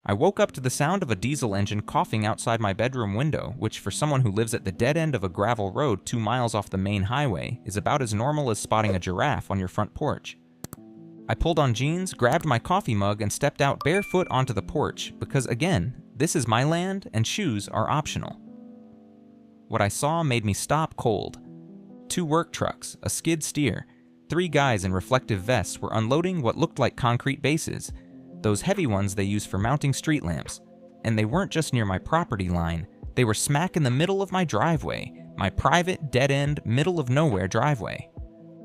I woke up to the sound of a diesel engine coughing outside my bedroom window, which for someone who lives at the dead end of a gravel road 2 miles off the main highway is about as normal as spotting a giraffe on your front porch. I pulled on jeans, grabbed my coffee mug, and stepped out barefoot onto the porch because, again, this is my land and shoes are optional. What I saw made me stop cold. 2 work trucks, a skid steer, 3 guys in reflective vests were unloading what looked like concrete bases, those heavy ones they use for mounting street lamps. And they weren't just near my property line, they were smack in the middle of my driveway, my private, dead-end, middle-of-nowhere driveway.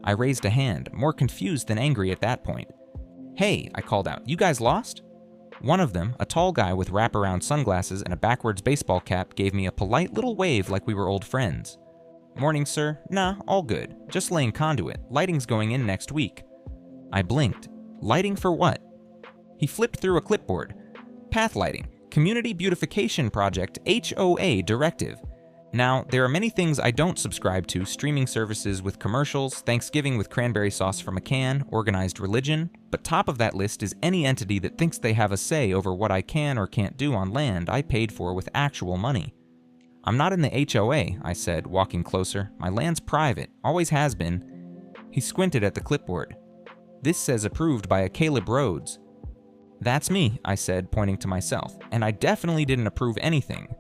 I raised a hand, more confused than angry at that point. "Hey," I called out, "you guys lost?" One of them, a tall guy with wraparound sunglasses and a backwards baseball cap, gave me a polite little wave like we were old friends. "Morning, sir. Nah, all good. Just laying conduit. Lighting's going in next week." I blinked. Lighting for what? He flipped through a clipboard. "Path lighting. Community Beautification Project, HOA directive." Now, there are many things I don't subscribe to: streaming services with commercials, Thanksgiving with cranberry sauce from a can, organized religion, but top of that list is any entity that thinks they have a say over what I can or can't do on land I paid for with actual money. "I'm not in the HOA, I said, walking closer. "My land's private, always has been." He squinted at the clipboard. "This says approved by a Caleb Rhodes." "That's me," I said, pointing to myself, "and I definitely didn't approve anything."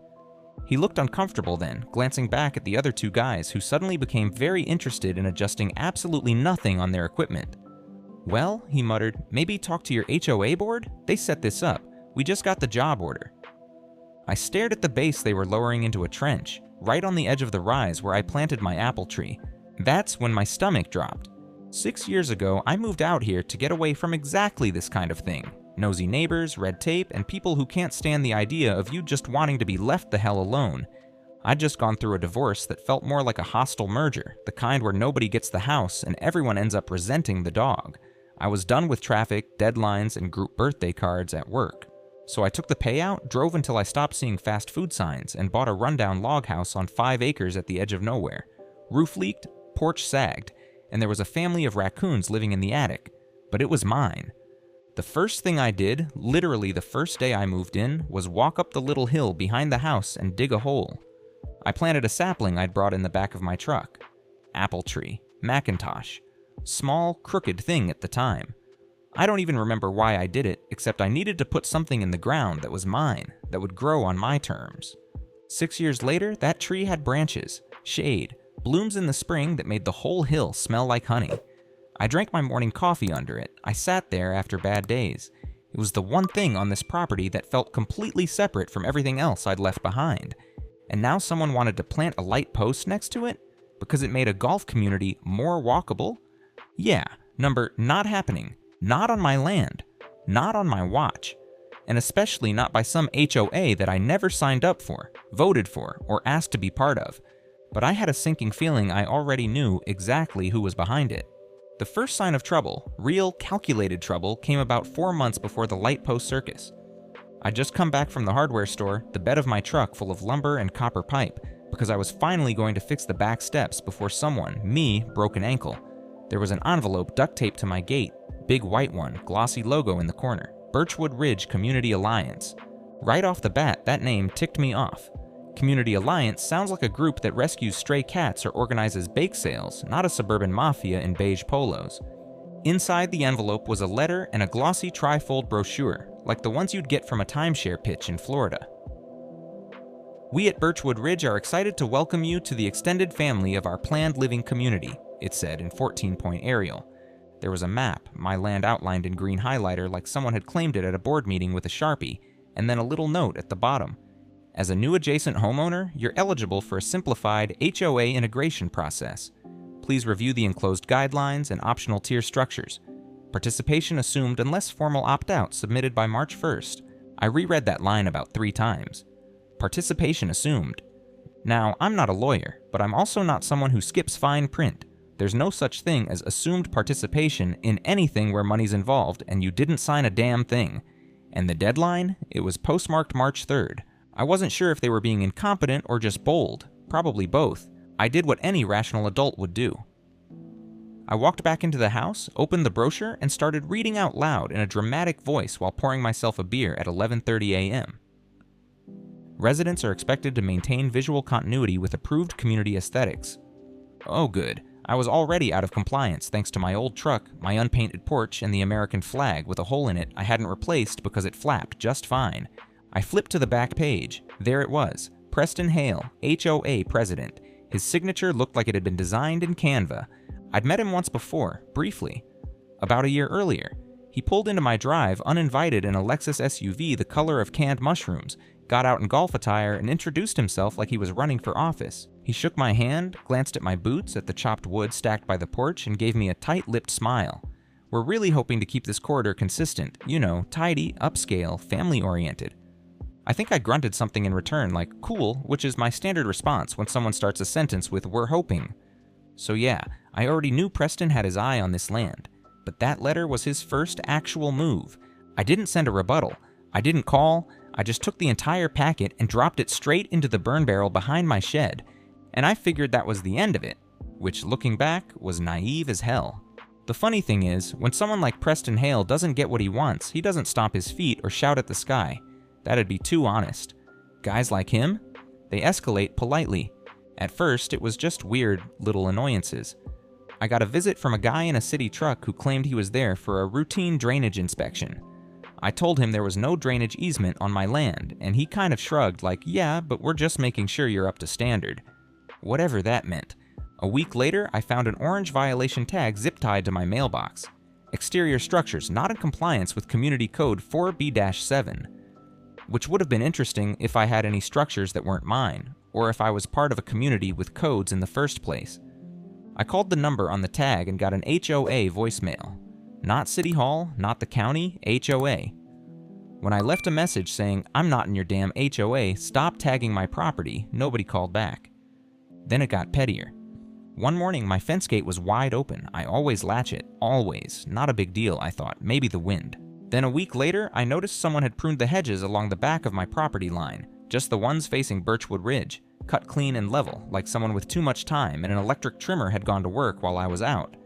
He looked uncomfortable then, glancing back at the other 2 guys who suddenly became very interested in adjusting absolutely nothing on their equipment. "Well," he muttered, "maybe talk to your HOA board? They set this up. We just got the job order." I stared at the base they were lowering into a trench, right on the edge of the rise where I planted my apple tree. That's when my stomach dropped. 6 years ago, I moved out here to get away from exactly this kind of thing. Nosy neighbors, red tape, and people who can't stand the idea of you just wanting to be left the hell alone. I'd just gone through a divorce that felt more like a hostile merger, the kind where nobody gets the house and everyone ends up resenting the dog. I was done with traffic, deadlines, and group birthday cards at work. So I took the payout, drove until I stopped seeing fast food signs, and bought a rundown log house on 5 acres at the edge of nowhere. Roof leaked, porch sagged, and there was a family of raccoons living in the attic. But it was mine. The first thing I did, literally the first day I moved in, was walk up the little hill behind the house and dig a hole. I planted a sapling I'd brought in the back of my truck. Apple tree, Macintosh. Small, crooked thing at the time. I don't even remember why I did it, except I needed to put something in the ground that was mine, that would grow on my terms. 6 years later, that tree had branches, shade, blooms in the spring that made the whole hill smell like honey. I drank my morning coffee under it. I sat there after bad days. It was the one thing on this property that felt completely separate from everything else I'd left behind. And now someone wanted to plant a light post next to it? Because it made a golf community more walkable? Yeah, number not happening. Not on my land. Not on my watch. And especially not by some HOA that I never signed up for, voted for, or asked to be part of. But I had a sinking feeling I already knew exactly who was behind it. The first sign of trouble, real, calculated trouble, came about 4 months before the light post circus. I'd just come back from the hardware store, the bed of my truck full of lumber and copper pipe, because I was finally going to fix the back steps before someone, me, broke an ankle. There was an envelope duct taped to my gate, big white one, glossy logo in the corner, Birchwood Ridge Community Alliance. Right off the bat, that name ticked me off. Community Alliance sounds like a group that rescues stray cats or organizes bake sales, not a suburban mafia in beige polos. Inside the envelope was a letter and a glossy trifold brochure, like the ones you'd get from a timeshare pitch in Florida. "We at Birchwood Ridge are excited to welcome you to the extended family of our planned living community," it said in 14-point Arial. There was a map, my land outlined in green highlighter like someone had claimed it at a board meeting with a Sharpie, and then a little note at the bottom. "As a new adjacent homeowner, you're eligible for a simplified HOA integration process. Please review the enclosed guidelines and optional tier structures. Participation assumed unless formal opt-out submitted by March 1st. I reread that line about 3 times. Participation assumed. Now, I'm not a lawyer, but I'm also not someone who skips fine print. There's no such thing as assumed participation in anything where money's involved and you didn't sign a damn thing. And the deadline? It was postmarked March 3rd. I wasn't sure if they were being incompetent or just bold. Probably both. I did what any rational adult would do. I walked back into the house, opened the brochure, and started reading out loud in a dramatic voice while pouring myself a beer at 11:30 a.m. Residents are expected to maintain visual continuity with approved community aesthetics. Oh good, I was already out of compliance thanks to my old truck, my unpainted porch, and the American flag with a hole in it I hadn't replaced because it flapped just fine. I flipped to the back page. There it was, Preston Hale, HOA president. His signature looked like it had been designed in Canva. I'd met him once before, briefly. About a year earlier. He pulled into my drive uninvited in a Lexus SUV the color of canned mushrooms, got out in golf attire, and introduced himself like he was running for office. He shook my hand, glanced at my boots, at the chopped wood stacked by the porch, and gave me a tight-lipped smile. We're really hoping to keep this corridor consistent, you know, tidy, upscale, family-oriented. I think I grunted something in return like, cool, which is my standard response when someone starts a sentence with, we're hoping. So yeah, I already knew Preston had his eye on this land. But that letter was his first actual move. I didn't send a rebuttal. I didn't call. I just took the entire packet and dropped it straight into the burn barrel behind my shed. And I figured that was the end of it, which, looking back, was naive as hell. The funny thing is, when someone like Preston Hale doesn't get what he wants, he doesn't stomp his feet or shout at the sky. That'd be too honest. Guys like him? They escalate politely. At first, it was just weird little annoyances. I got a visit from a guy in a city truck who claimed he was there for a routine drainage inspection. I told him there was no drainage easement on my land, and he kind of shrugged like, yeah, but we're just making sure you're up to standard. Whatever that meant. A week later, I found an orange violation tag zip-tied to my mailbox. Exterior structures not in compliance with Community Code 4B-7. Which would have been interesting if I had any structures that weren't mine, or if I was part of a community with codes in the first place. I called the number on the tag and got an HOA voicemail. Not City Hall, not the county, HOA. When I left a message saying, I'm not in your damn HOA, stop tagging my property, nobody called back. Then it got pettier. One morning, my fence gate was wide open. I always latch it, always. Not a big deal, I thought, maybe the wind. Then a week later, I noticed someone had pruned the hedges along the back of my property line, just the ones facing Birchwood Ridge, cut clean and level, like someone with too much time and an electric trimmer had gone to work while I was out.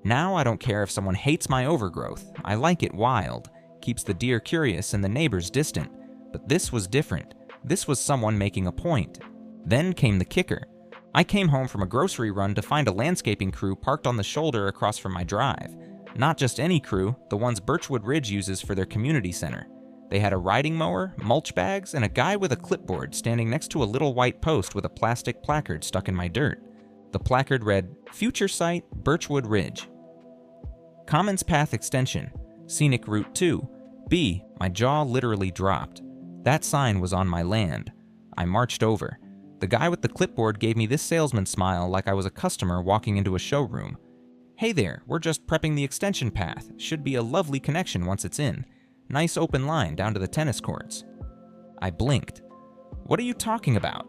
Now I don't care if someone hates my overgrowth. I like it wild, keeps the deer curious and the neighbors distant. But this was different. This was someone making a point. Then came the kicker. I came home from a grocery run to find a landscaping crew parked on the shoulder across from my drive. Not just any crew, the ones Birchwood Ridge uses for their community center. They had a riding mower, mulch bags, and a guy with a clipboard standing next to a little white post with a plastic placard stuck in my dirt. The placard read, Future Site, Birchwood Ridge. Commons Path Extension, Scenic Route 2. B. My jaw literally dropped. That sign was on my land. I marched over. The guy with the clipboard gave me this salesman smile like I was a customer walking into a showroom. Hey there, we're just prepping the extension path. Should be a lovely connection once it's in. Nice open line down to the tennis courts. I blinked. What are you talking about?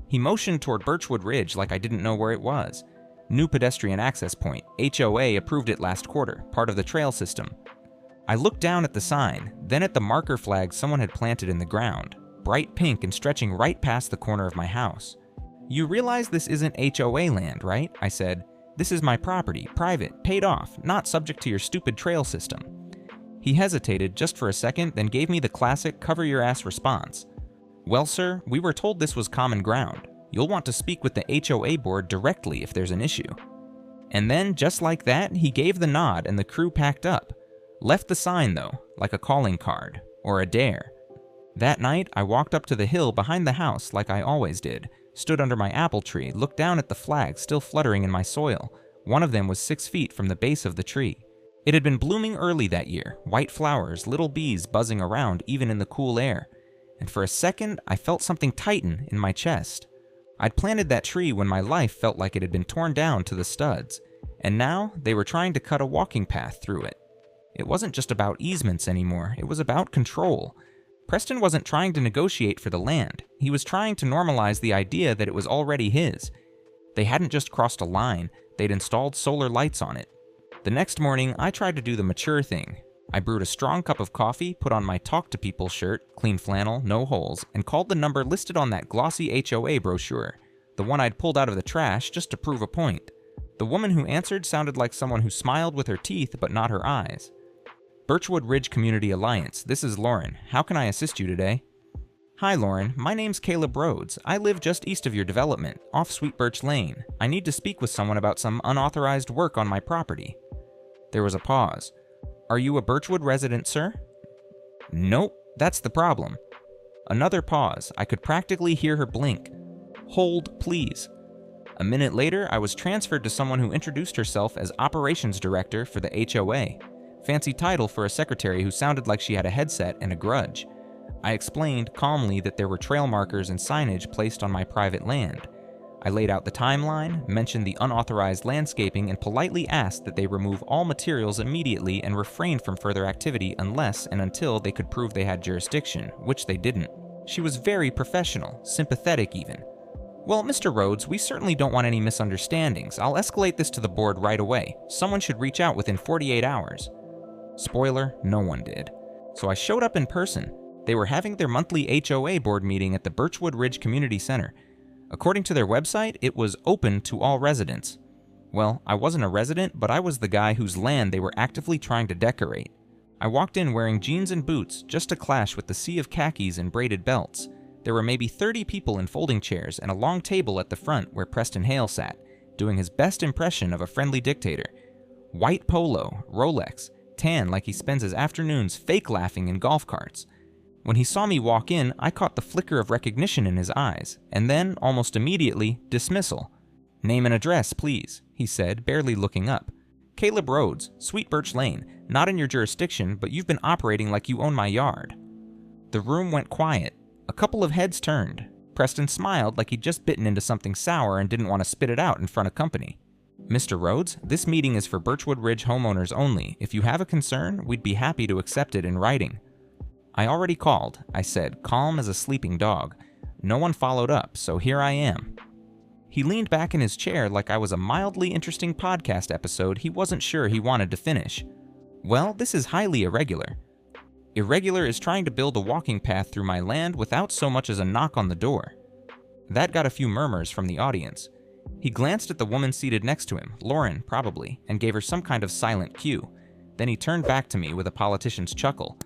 He motioned toward Birchwood Ridge like I didn't know where it was. New pedestrian access point. HOA approved it last quarter, part of the trail system. I looked down at the sign, then at the marker flag someone had planted in the ground, bright pink and stretching right past the corner of my house. You realize this isn't HOA land, right? I said. This is my property, private, paid off, not subject to your stupid trail system. He hesitated just for a second, then gave me the classic cover-your-ass response. Well, sir, we were told this was common ground. You'll want to speak with the HOA board directly if there's an issue. And then, just like that, he gave the nod and the crew packed up. Left the sign, though, like a calling card, or a dare. That night, I walked up to the hill behind the house like I always did, stood under my apple tree, looked down at the flags still fluttering in my soil. One of them was 6 feet from the base of the tree. It had been blooming early that year, white flowers, little bees buzzing around even in the cool air. And for a second, I felt something tighten in my chest. I'd planted that tree when my life felt like it had been torn down to the studs, and now they were trying to cut a walking path through it. It wasn't just about easements anymore, it was about control. Preston wasn't trying to negotiate for the land, he was trying to normalize the idea that it was already his. They hadn't just crossed a line, they'd installed solar lights on it. The next morning, I tried to do the mature thing. I brewed a strong cup of coffee, put on my Talk to People shirt, clean flannel, no holes, and called the number listed on that glossy HOA brochure, the one I'd pulled out of the trash just to prove a point. The woman who answered sounded like someone who smiled with her teeth but not her eyes. Birchwood Ridge Community Alliance, this is Lauren. How can I assist you today? Hi Lauren, my name's Caleb Rhodes. I live just east of your development, off Sweet Birch Lane. I need to speak with someone about some unauthorized work on my property. There was a pause. Are you a Birchwood resident, sir? Nope, that's the problem. Another pause. I could practically hear her blink. Hold, please. A minute later, I was transferred to someone who introduced herself as Operations Director for the HOA. Fancy title for a secretary who sounded like she had a headset and a grudge. I explained calmly that there were trail markers and signage placed on my private land. I laid out the timeline, mentioned the unauthorized landscaping, and politely asked that they remove all materials immediately and refrain from further activity unless and until they could prove they had jurisdiction, which they didn't. She was very professional, sympathetic even. Well, Mr. Rhodes, we certainly don't want any misunderstandings. I'll escalate this to the board right away. Someone should reach out within 48 hours. Spoiler, no one did. So I showed up in person. They were having their monthly HOA board meeting at the Birchwood Ridge Community Center. According to their website, it was open to all residents. Well, I wasn't a resident, but I was the guy whose land they were actively trying to decorate. I walked in wearing jeans and boots, just to clash with the sea of khakis and braided belts. There were maybe 30 people in folding chairs and a long table at the front where Preston Hale sat, doing his best impression of a friendly dictator. White polo, Rolex, tan like he spends his afternoons fake laughing in golf carts. When he saw me walk in, I caught the flicker of recognition in his eyes, and then, almost immediately, dismissal. Name and address, please, he said, barely looking up. Caleb Rhodes, Sweet Birch Lane, not in your jurisdiction, but you've been operating like you own my yard. The room went quiet. A couple of heads turned. Preston smiled like he'd just bitten into something sour and didn't want to spit it out in front of company. Mr. Rhodes, this meeting is for Birchwood Ridge homeowners only. If you have a concern, we'd be happy to accept it in writing. I already called, I said, calm as a sleeping dog. No one followed up, so here I am. He leaned back in his chair like I was a mildly interesting podcast episode he wasn't sure he wanted to finish. Well, this is highly irregular. Irregular is trying to build a walking path through my land without so much as a knock on the door. That got a few murmurs from the audience. He glanced at the woman seated next to him, Lauren probably, and gave her some kind of silent cue. Then he turned back to me with a politician's chuckle.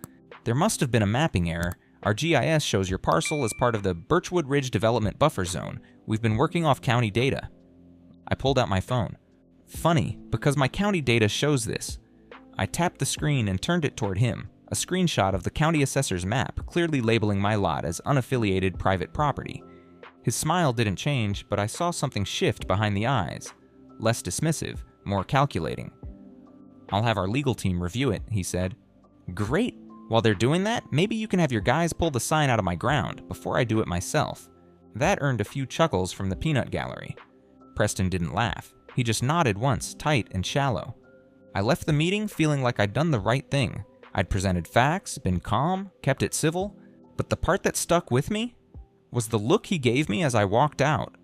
There must have been a mapping error. Our GIS shows your parcel as part of the Birchwood Ridge Development Buffer Zone. We've been working off county data. I pulled out my phone. Funny, because my county data shows this. I tapped the screen and turned it toward him, a screenshot of the county assessor's map, clearly labeling my lot as unaffiliated private property. His smile didn't change, but I saw something shift behind the eyes. Less dismissive, more calculating. I'll have our legal team review it, he said. Great. While they're doing that, maybe you can have your guys pull the sign out of my ground before I do it myself. That earned a few chuckles from the peanut gallery. Preston didn't laugh. He just nodded once, tight and shallow. I left the meeting feeling like I'd done the right thing. I'd presented facts, been calm, kept it civil, but the part that stuck with me was the look he gave me as I walked out.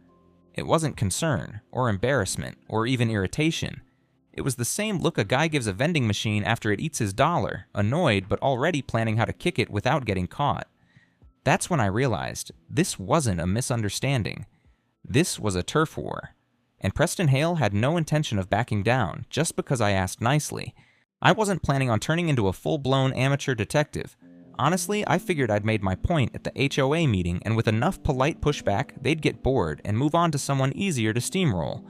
It wasn't concern, or embarrassment, or even irritation. It was the same look a guy gives a vending machine after it eats his dollar, annoyed but already planning how to kick it without getting caught. That's when I realized this wasn't a misunderstanding. This was a turf war. And Preston Hale had no intention of backing down just because I asked nicely. I wasn't planning on turning into a full-blown amateur detective. Honestly, I figured I'd made my point at the HOA meeting, and with enough polite pushback, they'd get bored and move on to someone easier to steamroll.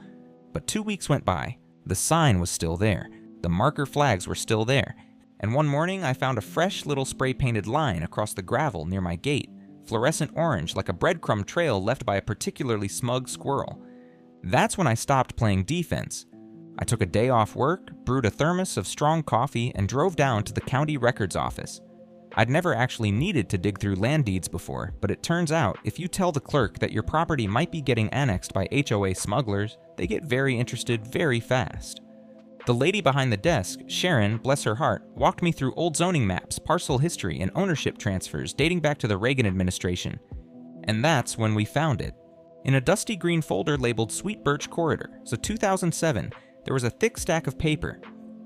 But 2 weeks went by. The sign was still there, the marker flags were still there, and one morning I found a fresh little spray-painted line across the gravel near my gate, fluorescent orange like a breadcrumb trail left by a particularly smug squirrel. That's when I stopped playing defense. I took a day off work, brewed a thermos of strong coffee, and drove down to the county records office. I'd never actually needed to dig through land deeds before, but it turns out if you tell the clerk that your property might be getting annexed by HOA smugglers, they get very interested very fast. The lady behind the desk, Sharon, bless her heart, walked me through old zoning maps, parcel history, and ownership transfers dating back to the Reagan administration. And that's when we found it. In a dusty green folder labeled Sweet Birch Corridor, so 2007, there was a thick stack of paper.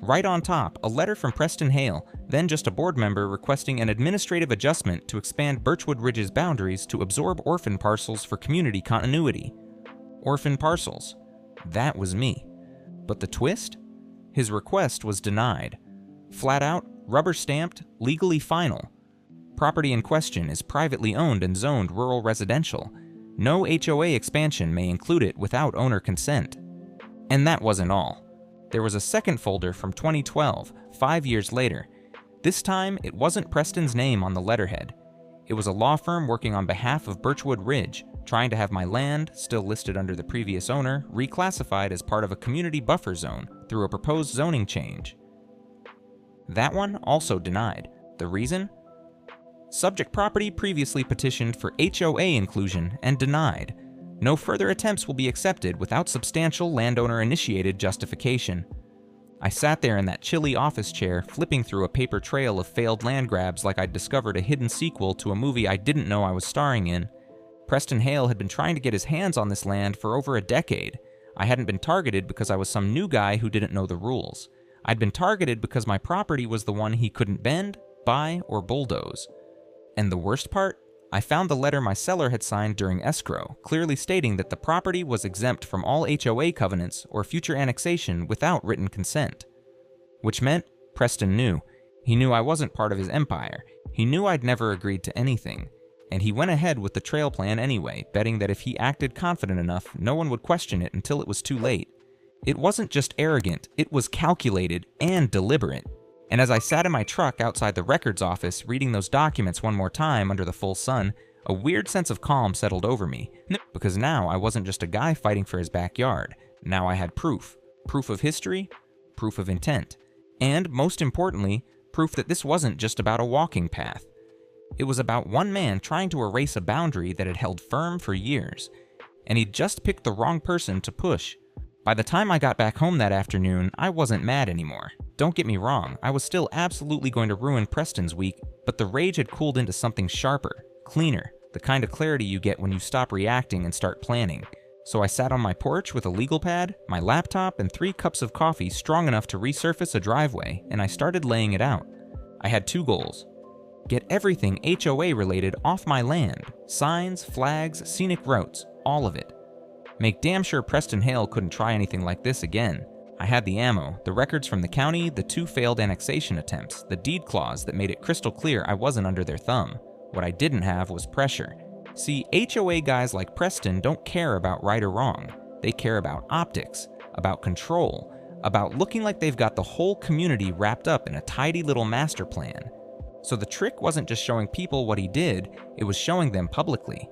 Right on top, a letter from Preston Hale, then just a board member requesting an administrative adjustment to expand Birchwood Ridge's boundaries to absorb orphan parcels for community continuity. Orphan parcels. That was me. But the twist? His request was denied. Flat out, rubber stamped, legally final. Property in question is privately owned and zoned rural residential. No HOA expansion may include it without owner consent. And that wasn't all. There was a second folder from 2012, 5 years later. This time, it wasn't Preston's name on the letterhead. It was a law firm working on behalf of Birchwood Ridge, trying to have my land, still listed under the previous owner, reclassified as part of a community buffer zone through a proposed zoning change. That one also denied. The reason? Subject property previously petitioned for HOA inclusion and denied. No further attempts will be accepted without substantial landowner-initiated justification. I sat there in that chilly office chair, flipping through a paper trail of failed land grabs like I'd discovered a hidden sequel to a movie I didn't know I was starring in. Preston Hale had been trying to get his hands on this land for over a decade. I hadn't been targeted because I was some new guy who didn't know the rules. I'd been targeted because my property was the one he couldn't bend, buy, or bulldoze. And the worst part? I found the letter my seller had signed during escrow, clearly stating that the property was exempt from all HOA covenants or future annexation without written consent. Which meant Preston knew. He knew I wasn't part of his empire. He knew I'd never agreed to anything. And he went ahead with the trail plan anyway, betting that if he acted confident enough, no one would question it until it was too late. It wasn't just arrogant, it was calculated and deliberate. And as I sat in my truck outside the records office reading those documents one more time under the full sun, a weird sense of calm settled over me, because now I wasn't just a guy fighting for his backyard. Now I had proof. Proof of history, proof of intent, and, most importantly, proof that this wasn't just about a walking path. It was about one man trying to erase a boundary that had held firm for years, and he'd just picked the wrong person to push. By the time I got back home that afternoon, I wasn't mad anymore. Don't get me wrong, I was still absolutely going to ruin Preston's week, but the rage had cooled into something sharper, cleaner, the kind of clarity you get when you stop reacting and start planning. So I sat on my porch with a legal pad, my laptop, and 3 cups of coffee strong enough to resurface a driveway, and I started laying it out. I had 2 goals. Get everything HOA related off my land. Signs, flags, scenic routes, all of it. Make damn sure Preston Hale couldn't try anything like this again. I had the ammo, the records from the county, the 2 failed annexation attempts, the deed clause that made it crystal clear I wasn't under their thumb. What I didn't have was pressure. See, HOA guys like Preston don't care about right or wrong. They care about optics, about control, about looking like they've got the whole community wrapped up in a tidy little master plan. So the trick wasn't just showing people what he did, it was showing them publicly.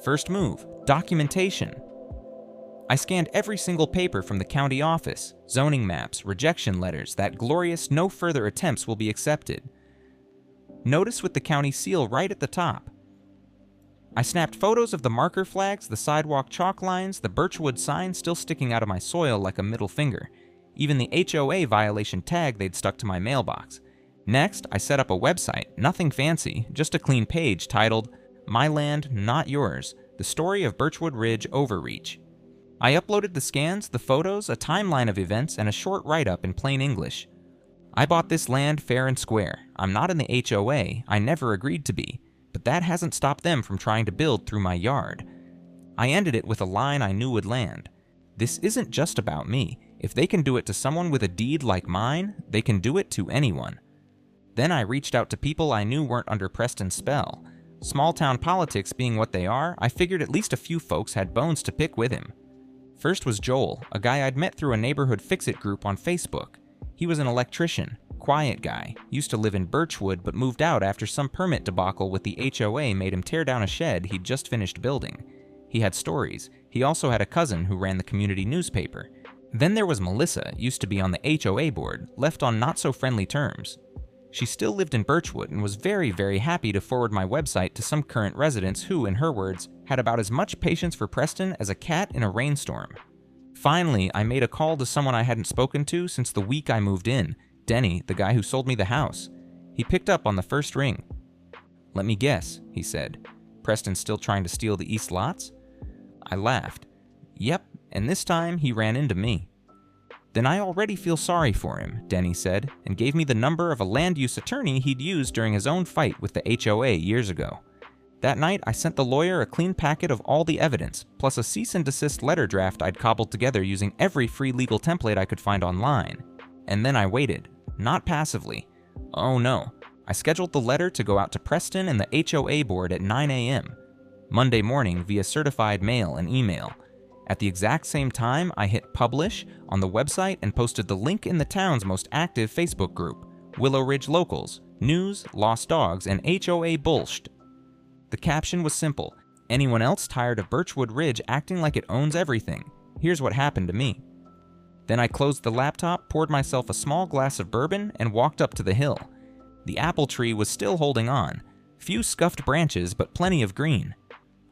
First move, documentation. I scanned every single paper from the county office, zoning maps, rejection letters, that glorious no further attempts will be accepted. Notice with the county seal right at the top. I snapped photos of the marker flags, the sidewalk chalk lines, the birchwood sign still sticking out of my soil like a middle finger, even the HOA violation tag they'd stuck to my mailbox. Next, I set up a website, nothing fancy, just a clean page titled, My Land, Not Yours, The Story of Birchwood Ridge Overreach. I uploaded the scans, the photos, a timeline of events, and a short write-up in plain English. I bought this land fair and square. I'm not in the HOA, I never agreed to be, but that hasn't stopped them from trying to build through my yard. I ended it with a line I knew would land. This isn't just about me. If they can do it to someone with a deed like mine, they can do it to anyone. Then I reached out to people I knew weren't under Preston's spell. Small town politics being what they are, I figured at least a few folks had bones to pick with him. First was Joel, a guy I'd met through a neighborhood fix-it group on Facebook. He was an electrician, quiet guy, used to live in Birchwood but moved out after some permit debacle with the HOA made him tear down a shed he'd just finished building. He had stories. He also had a cousin who ran the community newspaper. Then there was Melissa, used to be on the HOA board, left on not-so-friendly terms. She still lived in Birchwood and was very, very happy to forward my website to some current residents who, in her words, had about as much patience for Preston as a cat in a rainstorm. Finally, I made a call to someone I hadn't spoken to since the week I moved in, Denny, the guy who sold me the house. He picked up on the first ring. "Let me guess," he said. "Preston still trying to steal the east lots?" I laughed. "Yep, and this time he ran into me." "Then I already feel sorry for him," Denny said, and gave me the number of a land use attorney he'd used during his own fight with the HOA years ago. That night, I sent the lawyer a clean packet of all the evidence, plus a cease and desist letter draft I'd cobbled together using every free legal template I could find online. And then I waited, not passively. Oh no, I scheduled the letter to go out to Preston and the HOA board at 9 a.m. Monday morning via certified mail and email. At the exact same time, I hit publish on the website and posted the link in the town's most active Facebook group, Willow Ridge Locals, News, Lost Dogs, and HOA Bullshit. The caption was simple: anyone else tired of Birchwood Ridge acting like it owns everything? Here's what happened to me. Then I closed the laptop, poured myself a small glass of bourbon, and walked up to the hill. The apple tree was still holding on. Few scuffed branches, but plenty of green.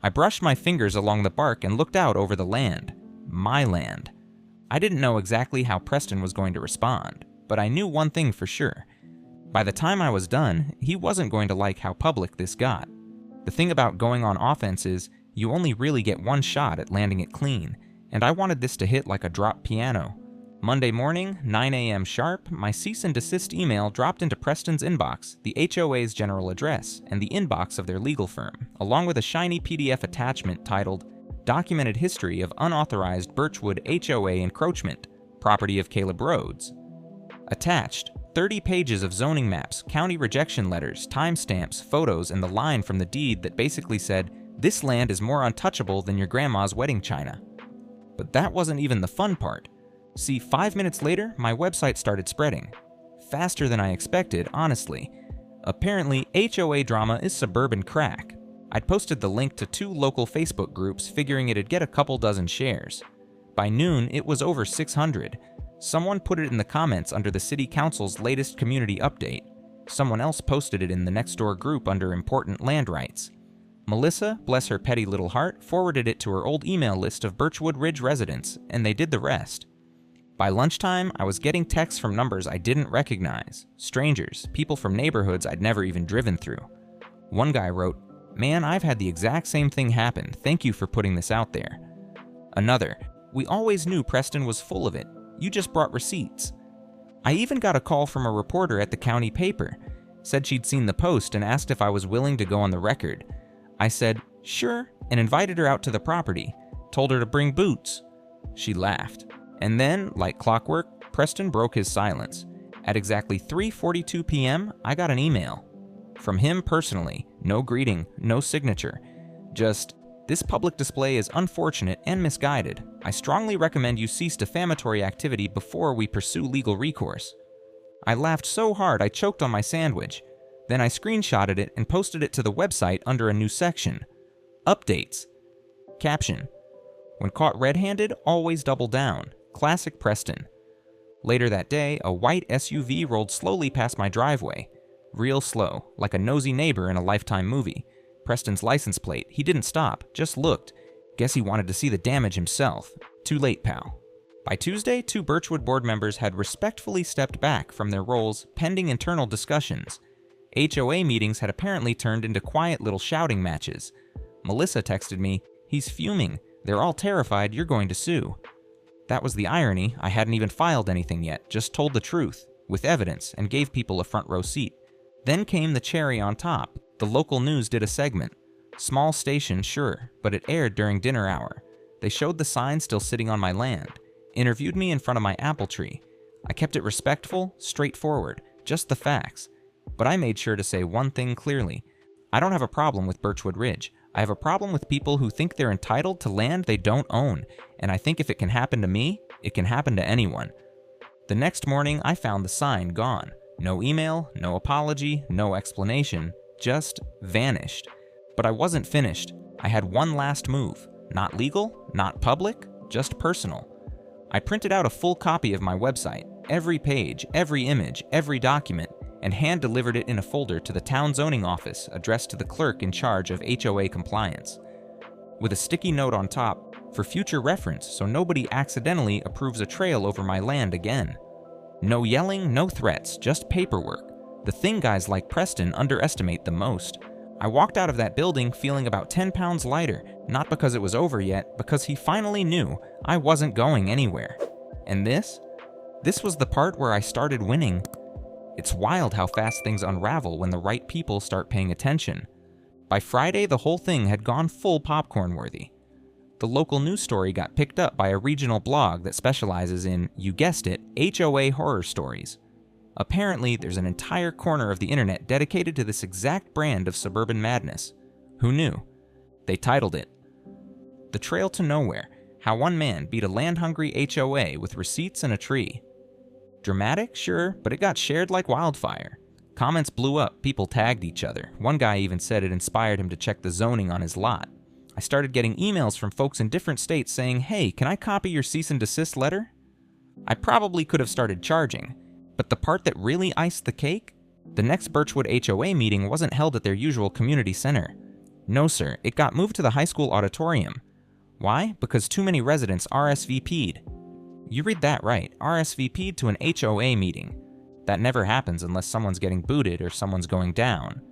I brushed my fingers along the bark and looked out over the land. My land. I didn't know exactly how Preston was going to respond, but I knew one thing for sure. By the time I was done, he wasn't going to like how public this got. The thing about going on offense is, you only really get one shot at landing it clean, and I wanted this to hit like a dropped piano. Monday morning, 9 a.m. sharp, my cease and desist email dropped into Preston's inbox, the HOA's general address, and the inbox of their legal firm, along with a shiny PDF attachment titled Documented History of Unauthorized Birchwood HOA Encroachment, Property of Caleb Rhodes. Attached, 30 pages of zoning maps, county rejection letters, timestamps, photos, and the line from the deed that basically said, "This land is more untouchable than your grandma's wedding china." But that wasn't even the fun part. See, 5 minutes later, my website started spreading. Faster than I expected, honestly. Apparently, HOA drama is suburban crack. I'd posted the link to 2 local Facebook groups, figuring it'd get a couple dozen shares. By noon, it was over 600. Someone put it in the comments under the city council's latest community update. Someone else posted it in the next door group under important land rights. Melissa, bless her petty little heart, forwarded it to her old email list of Birchwood Ridge residents, and they did the rest. By lunchtime, I was getting texts from numbers I didn't recognize, strangers, people from neighborhoods I'd never even driven through. One guy wrote, "Man, I've had the exact same thing happen. Thank you for putting this out there." Another, "We always knew Preston was full of it. You just brought receipts." I even got a call from a reporter at the county paper. Said she'd seen the post and asked if I was willing to go on the record. I said, "Sure," and invited her out to the property. Told her to bring boots. She laughed. And then, like clockwork, Preston broke his silence. At exactly 3:42 p.m., I got an email. From him personally, no greeting, no signature. Just, "This public display is unfortunate and misguided. I strongly recommend you cease defamatory activity before we pursue legal recourse." I laughed so hard I choked on my sandwich. Then I screenshotted it and posted it to the website under a new section. Updates. Caption. When caught red-handed, always double down. Classic Preston. Later that day, a white SUV rolled slowly past my driveway. Real slow, like a nosy neighbor in a Lifetime movie. Preston's license plate. He didn't stop, just looked. Guess he wanted to see the damage himself. Too late, pal. By Tuesday, 2 Birchwood board members had respectfully stepped back from their roles pending internal discussions. HOA meetings had apparently turned into quiet little shouting matches. Melissa texted me, "He's fuming. They're all terrified you're going to sue." That was the irony. I hadn't even filed anything yet, just told the truth, with evidence, and gave people a front row seat. Then came the cherry on top. The local news did a segment. Small station, sure, but it aired during dinner hour. They showed the sign still sitting on my land. Interviewed me in front of my apple tree. I kept it respectful, straightforward, just the facts. But I made sure to say one thing clearly. I don't have a problem with Birchwood Ridge. I have a problem with people who think they're entitled to land they don't own, and I think if it can happen to me, it can happen to anyone. The next morning, I found the sign gone. No email, no apology, no explanation, just vanished. But I wasn't finished. I had one last move. Not legal, not public, just personal. I printed out a full copy of my website, every page, every image, every document, and hand-delivered it in a folder to the town zoning office addressed to the clerk in charge of HOA compliance. With a sticky note on top, for future reference so nobody accidentally approves a trail over my land again. No yelling, no threats, just paperwork. The thing guys like Preston underestimate the most. I walked out of that building feeling about 10 pounds lighter, not because it was over yet, because he finally knew I wasn't going anywhere. And this was the part where I started winning. It's wild how fast things unravel when the right people start paying attention. By Friday, the whole thing had gone full popcorn worthy. The local news story got picked up by a regional blog that specializes in, you guessed it, HOA horror stories. Apparently, there's an entire corner of the internet dedicated to this exact brand of suburban madness. Who knew? They titled it, "The Trail to Nowhere: How One Man Beat a Land-Hungry HOA with Receipts and a Tree." Dramatic, sure, but it got shared like wildfire. Comments blew up, people tagged each other. One guy even said it inspired him to check the zoning on his lot. I started getting emails from folks in different states saying, "Hey, can I copy your cease and desist letter?" I probably could have started charging, but the part that really iced the cake? The next Birchwood HOA meeting wasn't held at their usual community center. No sir, it got moved to the high school auditorium. Why? Because too many residents RSVP'd. You read that right, RSVP'd to an HOA meeting. That never happens unless someone's getting booted or someone's going down.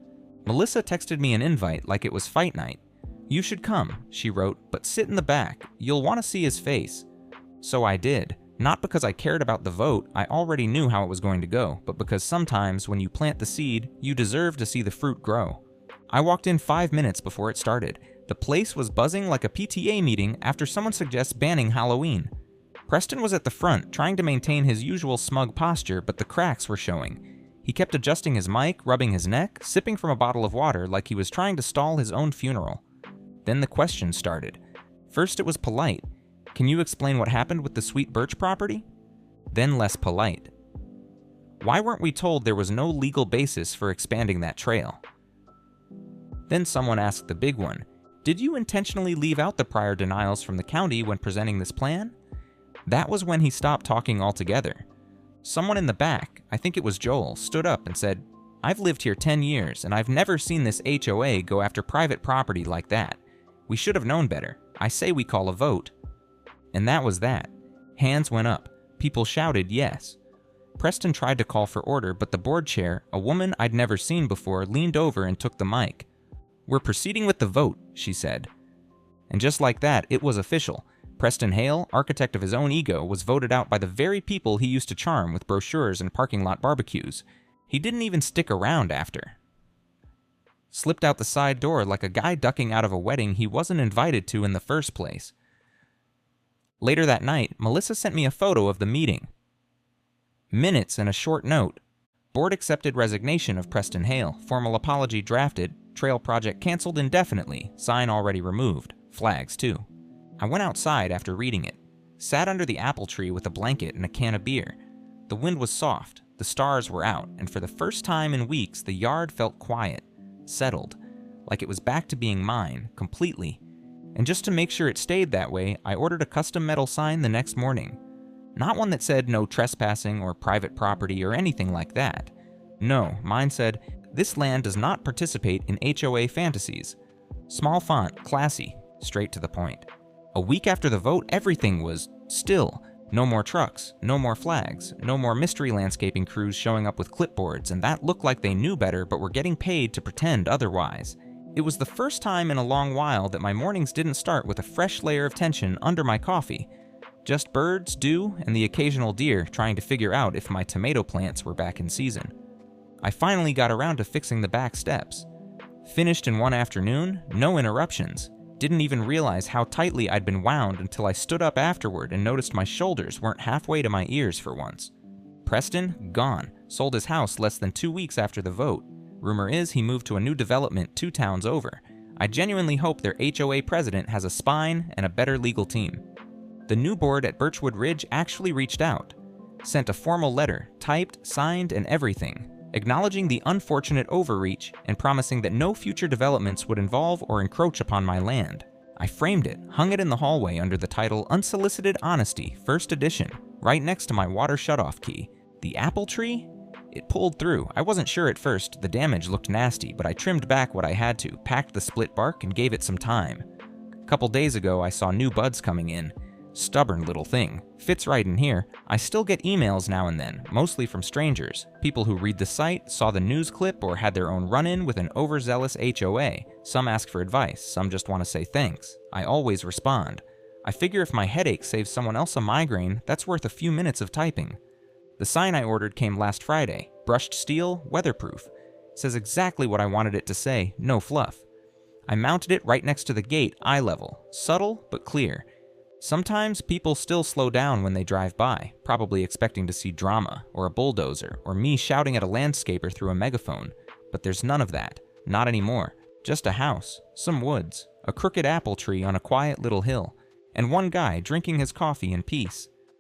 Melissa texted me an invite like it was fight night. "You should come," she wrote, "but sit in the back. You'll want to see his face." So I did. Not because I cared about the vote, I already knew how it was going to go, but because sometimes when you plant the seed, you deserve to see the fruit grow. I walked in 5 minutes before it started. The place was buzzing like a PTA meeting after someone suggests banning Halloween. Preston was at the front, trying to maintain his usual smug posture, but the cracks were showing. He kept adjusting his mic, rubbing his neck, sipping from a bottle of water like he was trying to stall his own funeral. Then the questions started. First it was polite. "Can you explain what happened with the Sweet Birch property?" Then less polite. "Why weren't we told there was no legal basis for expanding that trail?" Then someone asked the big one, "Did you intentionally leave out the prior denials from the county when presenting this plan?" That was when he stopped talking altogether. Someone in the back, I think it was Joel, stood up and said, "I've lived here 10 years and I've never seen this HOA go after private property like that. We should have known better. I say we call a vote." And that was that. Hands went up. People shouted yes. Preston tried to call for order, but the board chair, a woman I'd never seen before, leaned over and took the mic. "We're proceeding with the vote," she said. And just like that, it was official. Preston Hale, architect of his own ego, was voted out by the very people he used to charm with brochures and parking lot barbecues. He didn't even stick around after. Slipped out the side door like a guy ducking out of a wedding he wasn't invited to in the first place. Later that night, Melissa sent me a photo of the meeting. Minutes and a short note. Board accepted resignation of Preston Hale, formal apology drafted, trail project canceled indefinitely, sign already removed, flags too. I went outside after reading it, sat under the apple tree with a blanket and a can of beer. The wind was soft, the stars were out, and for the first time in weeks the yard felt quiet, settled, like it was back to being mine, completely. And just to make sure it stayed that way, I ordered a custom metal sign the next morning. Not one that said no trespassing or private property or anything like that. No, mine said, "This land does not participate in HOA fantasies." Small font, classy, straight to the point. A week after the vote, everything was still. No more trucks, no more flags, no more mystery landscaping crews showing up with clipboards, and that looked like they knew better but were getting paid to pretend otherwise. It was the first time in a long while that my mornings didn't start with a fresh layer of tension under my coffee. Just birds, dew, and the occasional deer trying to figure out if my tomato plants were back in season. I finally got around to fixing the back steps. Finished in one afternoon, no interruptions. Didn't even realize how tightly I'd been wound until I stood up afterward and noticed my shoulders weren't halfway to my ears for once. Preston, gone. Sold his house less than 2 weeks after the vote. Rumor is he moved to a new development 2 towns over. I genuinely hope their HOA president has a spine and a better legal team. The new board at Birchwood Ridge actually reached out. Sent a formal letter, typed, signed, and everything, acknowledging the unfortunate overreach and promising that no future developments would involve or encroach upon my land. I framed it, hung it in the hallway under the title Unsolicited Honesty, First Edition, right next to my water shutoff key. The apple tree? It pulled through. I wasn't sure at first. The damage looked nasty, but I trimmed back what I had to, packed the split bark, and gave it some time. A couple days ago, I saw new buds coming in. Stubborn little thing. Fits right in here. I still get emails now and then, mostly from strangers. People who read the site, saw the news clip, or had their own run-in with an overzealous HOA. Some ask for advice, some just want to say thanks. I always respond. I figure if my headache saves someone else a migraine, that's worth a few minutes of typing. The sign I ordered came last Friday. Brushed steel, weatherproof. Says exactly what I wanted it to say, no fluff. I mounted it right next to the gate, eye level, subtle but clear. Sometimes people still slow down when they drive by, probably expecting to see drama, or a bulldozer, or me shouting at a landscaper through a megaphone. But there's none of that. Not anymore. Just a house, some woods, a crooked apple tree on a quiet little hill, and one guy drinking his coffee in peace.